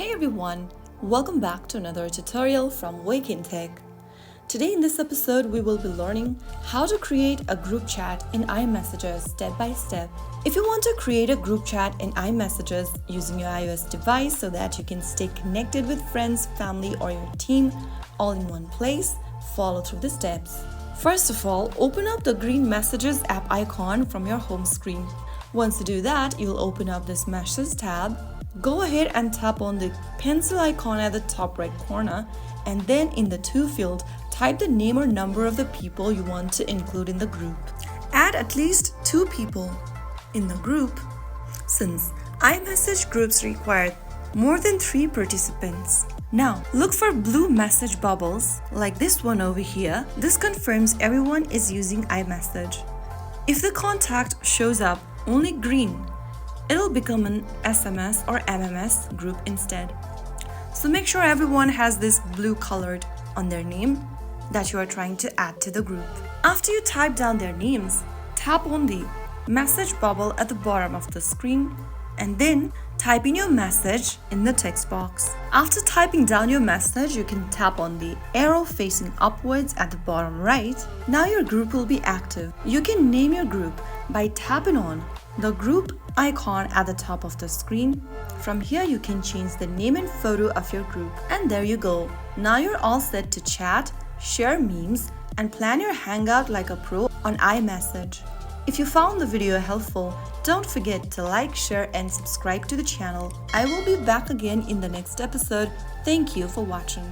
Hey everyone, welcome back to another tutorial from Wake&Tech. Today in this episode, we will be learning how to create a group chat in iMessages step by step. If you want to create a group chat in iMessages using your iOS device so that you can stay connected with friends, family, or your team all in one place, follow through the steps. First of all, open up the green Messages app icon from your home screen. Once you do that, you'll open up this Messages tab. Go ahead and tap on the pencil icon at the top right corner, and then in the To field, type the name or number of the people you want to include in the group. Add at least 2 people in the group, since iMessage groups require more than 3 participants. Now, look for blue message bubbles like this one over here. This confirms everyone is using iMessage. If the contact shows up only green, it'll become an SMS or MMS group instead. So make sure everyone has this blue colored on their name that you are trying to add to the group. After you type down their names, tap on the message bubble at the bottom of the screen and then type in your message in the text box. After typing down your message, you can tap on the arrow facing upwards at the bottom right. Now your group will be active. You can name your group by tapping on the group icon at the top of the screen. From here, you can change the name and photo of your group. And there you go. Now you're all set to chat, share memes, and plan your hangout like a pro on iMessage. If you found the video helpful, don't forget to like, share, and subscribe to the channel. I will be back again in the next episode. Thank you for watching.